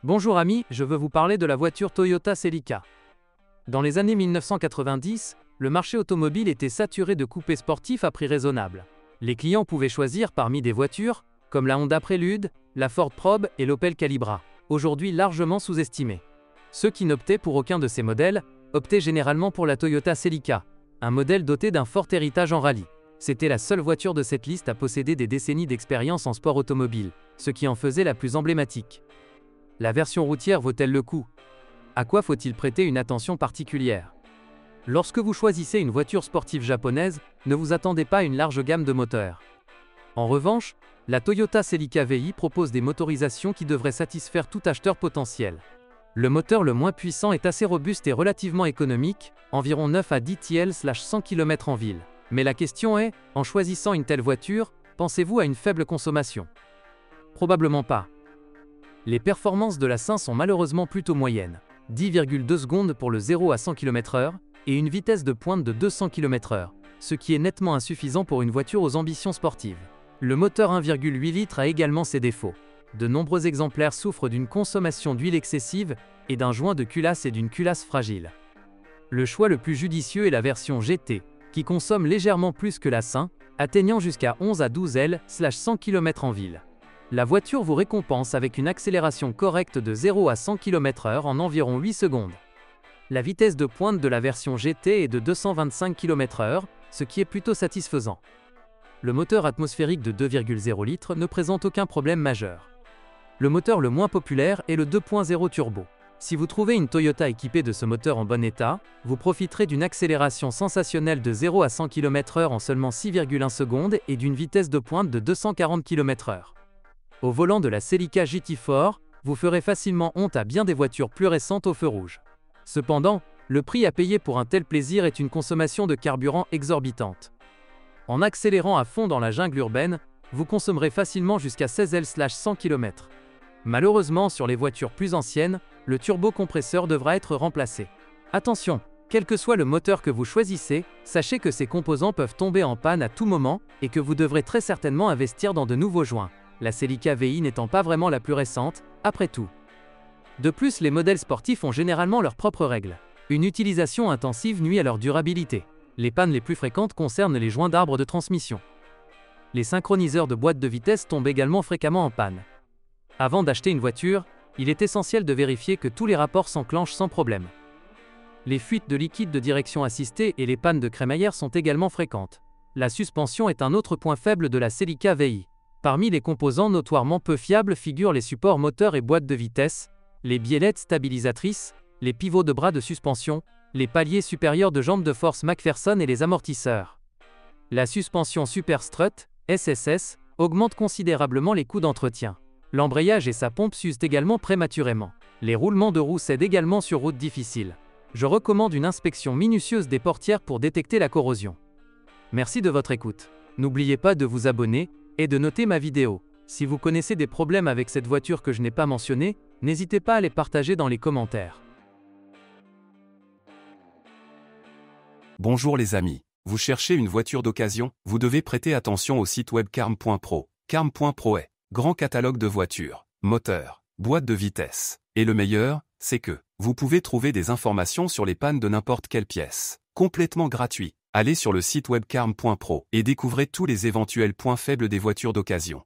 Bonjour amis, je veux vous parler de la voiture Toyota Celica. Dans les années 1990, le marché automobile était saturé de coupés sportifs à prix raisonnable. Les clients pouvaient choisir parmi des voitures, comme la Honda Prélude, la Ford Probe et l'Opel Calibra, aujourd'hui largement sous-estimées. Ceux qui n'optaient pour aucun de ces modèles, optaient généralement pour la Toyota Celica, un modèle doté d'un fort héritage en rallye. C'était la seule voiture de cette liste à posséder des décennies d'expérience en sport automobile, ce qui en faisait la plus emblématique. La version routière vaut-elle le coup? À quoi faut-il prêter une attention particulière? Lorsque vous choisissez une voiture sportive japonaise, ne vous attendez pas à une large gamme de moteurs. En revanche, la Toyota Celica VI propose des motorisations qui devraient satisfaire tout acheteur potentiel. Le moteur le moins puissant est assez robuste et relativement économique, environ 9 à 10 TL/100 km en ville. Mais la question est, en choisissant une telle voiture, pensez-vous à une faible consommation? Probablement pas. Les performances de la SAIN sont malheureusement plutôt moyennes, 10,2 secondes pour le 0 à 100 km/h et une vitesse de pointe de 200 km/h, ce qui est nettement insuffisant pour une voiture aux ambitions sportives. Le moteur 1,8 litres a également ses défauts. De nombreux exemplaires souffrent d'une consommation d'huile excessive et d'un joint de culasse et d'une culasse fragile. Le choix le plus judicieux est la version GT, qui consomme légèrement plus que la SAIN, atteignant jusqu'à 11 à 12 L/100 km en ville. La voiture vous récompense avec une accélération correcte de 0 à 100 km/h en environ 8 secondes. La vitesse de pointe de la version GT est de 225 km/h, ce qui est plutôt satisfaisant. Le moteur atmosphérique de 2,0 litres ne présente aucun problème majeur. Le moteur le moins populaire est le 2.0 turbo. Si vous trouvez une Toyota équipée de ce moteur en bon état, vous profiterez d'une accélération sensationnelle de 0 à 100 km/h en seulement 6,1 secondes et d'une vitesse de pointe de 240 km/h. Au volant de la Celica GT4, vous ferez facilement honte à bien des voitures plus récentes au feu rouge. Cependant, le prix à payer pour un tel plaisir est une consommation de carburant exorbitante. En accélérant à fond dans la jungle urbaine, vous consommerez facilement jusqu'à 16 L/100 km. Malheureusement, sur les voitures plus anciennes, le turbocompresseur devra être remplacé. Attention, quel que soit le moteur que vous choisissez, sachez que ces composants peuvent tomber en panne à tout moment et que vous devrez très certainement investir dans de nouveaux joints. La Celica VI n'étant pas vraiment la plus récente, après tout. De plus, les modèles sportifs ont généralement leurs propres règles. Une utilisation intensive nuit à leur durabilité. Les pannes les plus fréquentes concernent les joints d'arbre de transmission. Les synchroniseurs de boîte de vitesse tombent également fréquemment en panne. Avant d'acheter une voiture, il est essentiel de vérifier que tous les rapports s'enclenchent sans problème. Les fuites de liquide de direction assistée et les pannes de crémaillère sont également fréquentes. La suspension est un autre point faible de la Celica VI. Parmi les composants notoirement peu fiables figurent les supports moteurs et boîtes de vitesse, les biellettes stabilisatrices, les pivots de bras de suspension, les paliers supérieurs de jambes de force McPherson et les amortisseurs. La suspension Super Strut, SSS, augmente considérablement les coûts d'entretien. L'embrayage et sa pompe s'usent également prématurément. Les roulements de roues cèdent également sur route difficile. Je recommande une inspection minutieuse des portières pour détecter la corrosion. Merci de votre écoute. N'oubliez pas de vous abonner et de noter ma vidéo. Si vous connaissez des problèmes avec cette voiture que je n'ai pas mentionné, n'hésitez pas à les partager dans les commentaires. Bonjour les amis. Vous cherchez une voiture d'occasion? Vous devez prêter attention au site web carm.pro. Carm.pro est grand catalogue de voitures, moteurs, boîtes de vitesse. Et le meilleur, c'est que vous pouvez trouver des informations sur les pannes de n'importe quelle pièce. Complètement gratuit. Allez sur le site web carm.pro et découvrez tous les éventuels points faibles des voitures d'occasion.